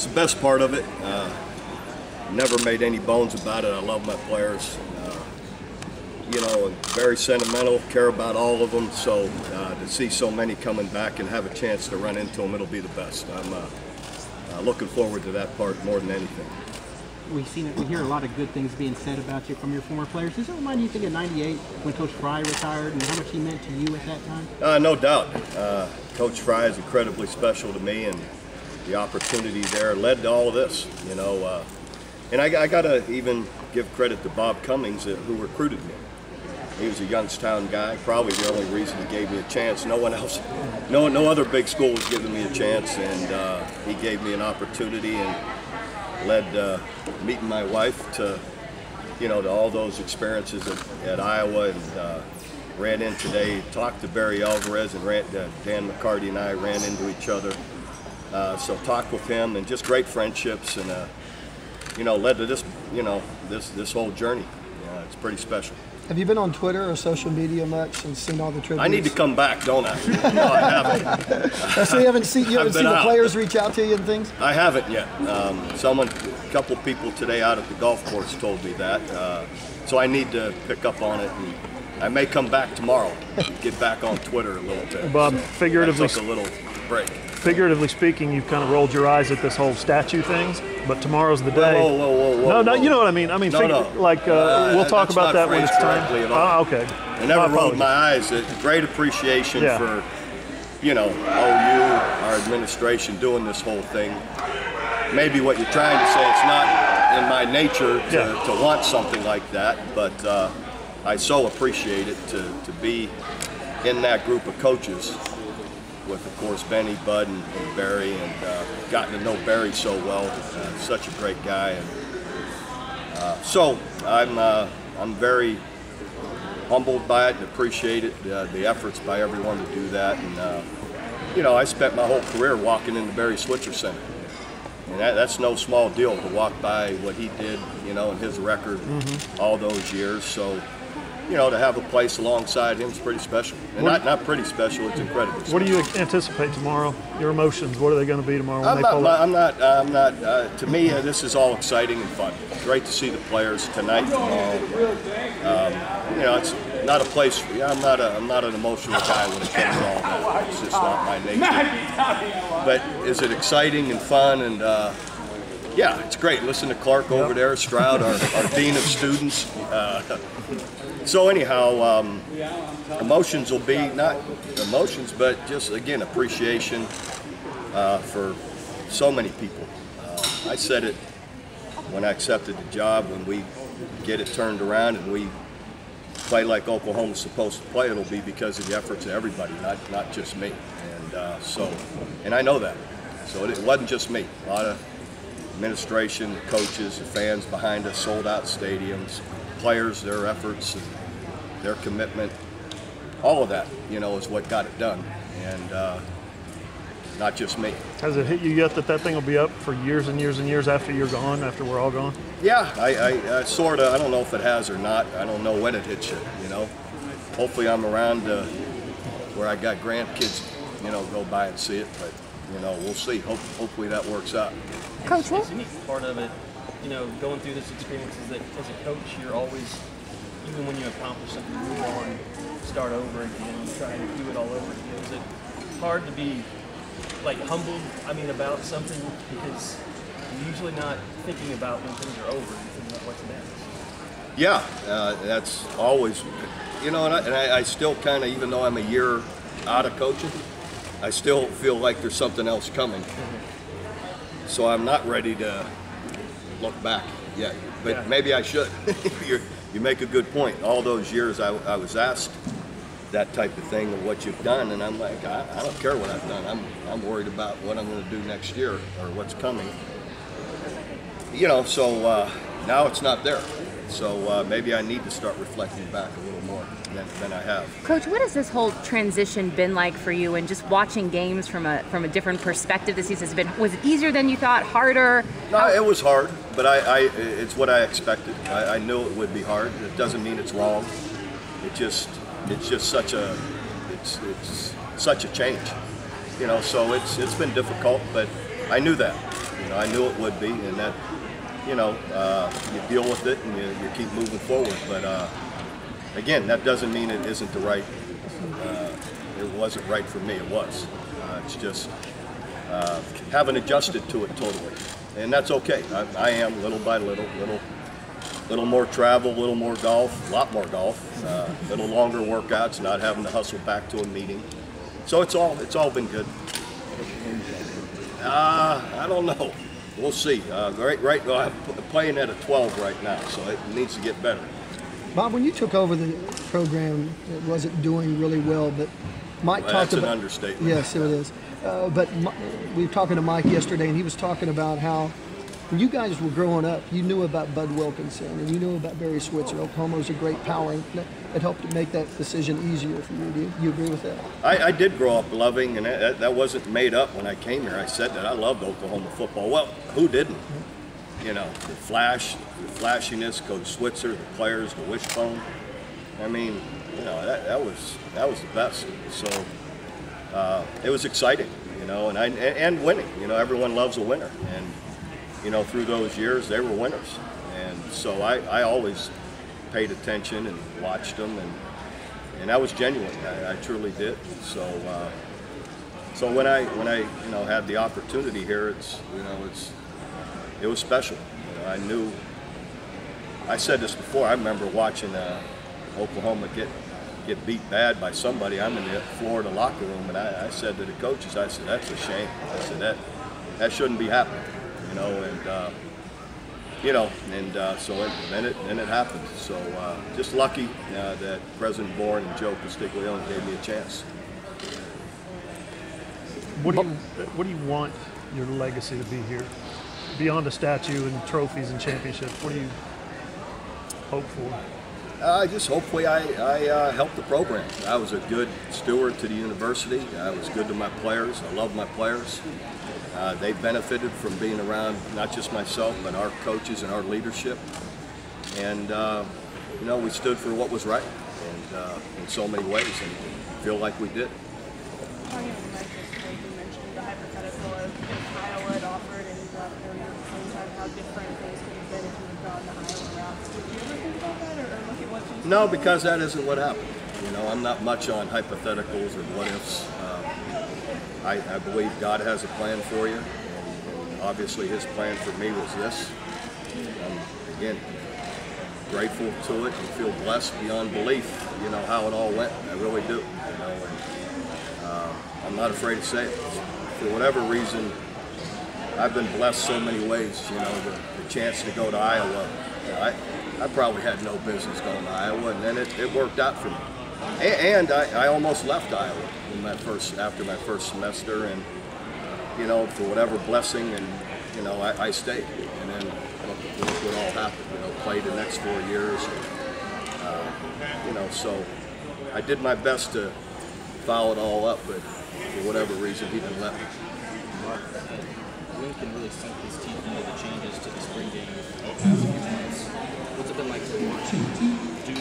It's the best part of it. Never made any bones about it. I love my players. You know, very sentimental, care about all of them. So to see so many coming back and have a chance to run into them, it'll be the best. I'm looking forward to that part more than anything. We hear a lot of good things being said about you from your former players. Does it remind you think of '98 when Coach Fry retired and how much he meant to you at that time? No doubt. Coach Fry is incredibly special to me, and the opportunity there led to all of this. You know, and I got to even give credit to Bob Cummings, who recruited me. He was a Youngstown guy, probably the only reason he gave me a chance. No one else, no other big school was giving me a chance, and he gave me an opportunity and led meeting my wife to, you know, to all those experiences at Iowa, and ran in today, talked to Barry Alvarez, and Dan McCarty and I ran into each other. So talked with him, and just great friendships, and you know, led to this, you know, this whole journey. It's pretty special. Have you been on Twitter or social media much and seen all the tributes? I need to come back, don't I? No, I haven't. So you haven't seen the players reach out to you and things? I haven't yet. A couple people today out at the golf course told me that. So I need to pick up on it, and I may come back tomorrow, get back on Twitter a little bit. Bob, figuratively, I took a little break. Figuratively speaking, you've kind of rolled your eyes at this whole statue things, but tomorrow's the day. Whoa. No, you know what I mean. I mean, we'll talk about that when it's time. Okay. I never rolled my eyes. Great appreciation for, you know, OU, our administration doing this whole thing. Maybe what you're trying to say, it's not in my nature to want something like that, but I so appreciate it to be in that group of coaches with, of course, Benny, Bud, and Barry, and gotten to know Barry so well. Such a great guy, and so I'm very humbled by it and appreciate it, the efforts by everyone to do that. And you know, I spent my whole career walking in the Barry Switzer Center, and that's no small deal to walk by what he did, you know, and his record all those years. So, you know, to have a place alongside him is pretty special. And not pretty special, it's incredibly special. What do you anticipate tomorrow? Your emotions, what are they going to be tomorrow when to me, this is all exciting and fun. Great to see the players tonight, tomorrow. You know, it's not a place, I'm not an emotional guy when it comes to all that. It's just not my nature. But is it exciting and fun? And yeah, it's great. Listen to Clark over there, Stroud, our Dean of Students. So anyhow, emotions will be, not emotions, but just, again, appreciation for so many people. I said it when I accepted the job, when we get it turned around and we play like Oklahoma's supposed to play, it'll be because of the efforts of everybody, not just me. And and I know that. So it wasn't just me. A lot of administration, the coaches, the fans behind us, sold out stadiums, players, their efforts, and their commitment, all of that, you know, is what got it done, and not just me. Has it hit you yet that thing will be up for years and years and years after you're gone, after we're all gone? Yeah, I sort of, I don't know if it has or not. I don't know when it hits you, you know. Hopefully I'm around where I got grandkids, you know, go by and see it, but, you know, we'll see. Hopefully that works out. Coach, what's the unique part of it, you know, going through this experience is that as a coach, you're always, even when you accomplish something, you move on, start over again, you try and do it all over again. Is it hard to be, like, humbled, about something, because you're usually not thinking about when things are over, you're thinking about what's next? Yeah, that's always, you know, and I still kind of, even though I'm a year out of coaching, I still feel like there's something else coming. So I'm not ready to look back yet, but maybe I should. You make a good point. All those years I was asked that type of thing of what you've done, and I'm like, I don't care what I've done. I'm worried about what I'm going to do next year or what's coming. You know, so now it's not there. So maybe I need to start reflecting back a little more than I have. Coach, what has this whole transition been like for you, and just watching games from a different perspective this season? Was it easier than you thought, harder? No, it was hard, but it's what I expected. I knew it would be hard. It doesn't mean it's wrong. It's just such a change, you know. So it's been difficult, but I knew that, you I knew it would be, and that, you deal with it and you keep moving forward. But again, that doesn't mean it isn't the right. It wasn't right for me. It was. It's just haven't adjusted to it totally, and that's okay. I am little by little more travel, little more golf, a lot more golf, little longer workouts, not having to hustle back to a meeting. So it's all been good. I don't know. We'll see. Right. Well, I'm playing at a 12 right now, so it needs to get better. Bob, when you took over the program, it wasn't doing really well, but Mike talked about. That's an understatement. Yes, it is. But we were talking to Mike yesterday, and he was talking about how when you guys were growing up, you knew about Bud Wilkinson and you knew about Barry Switzer. Oklahoma was a great power, and it helped to make that decision easier for you. Do you agree with that? I did grow up loving, and that wasn't made up when I came here. I said that I loved Oklahoma football. Well, who didn't? The flashiness, Coach Switzer, the players, the wishbone. I mean, that was the best. So it was exciting, and winning. Everyone loves a winner, and through those years they were winners, and so I always paid attention and watched them, and that was genuine. I truly did. So when I had the opportunity here, it was special. I knew. I said this before. I remember watching Oklahoma get beat bad by somebody. I'm in the Florida locker room, and I said to the coaches, I said, that's a shame. I said that shouldn't be happening, so then it happened. So just lucky that President Bourne and Joe Castiglione gave me a chance. What do you want your legacy to be here? Beyond a statue and trophies and championships, what do you hope for? Just hopefully I helped the program. I was a good steward to the university. I was good to my players. I love my players. They benefited from being around not just myself, but our coaches and our leadership. And we stood for what was right, and in so many ways, and feel like we did. Talking about yesterday, you mentioned the hypothetical of if Iowa had offered and you got there at the same time, how different things could have been if you had gone the Iowa route. Did you ever think about that, or look at what you? No, because that isn't what happened. I'm not much on hypotheticals or what ifs. I believe God has a plan for you, and obviously His plan for me was this. I'm again grateful to it and feel blessed beyond belief. How it all went. I really do. I'm not afraid to say it. For whatever reason, I've been blessed so many ways. The chance to go to Iowa. I probably had no business going to Iowa, and then it worked out for me. And I almost left Iowa after my first semester, and for whatever blessing, and I stayed. And then look what all happened. Played the next 4 years. So I did my best to follow it all up, but for whatever reason, he didn't let me. When can really sink his teeth into the changes to the spring game with the past few months? What's it been like to watch him do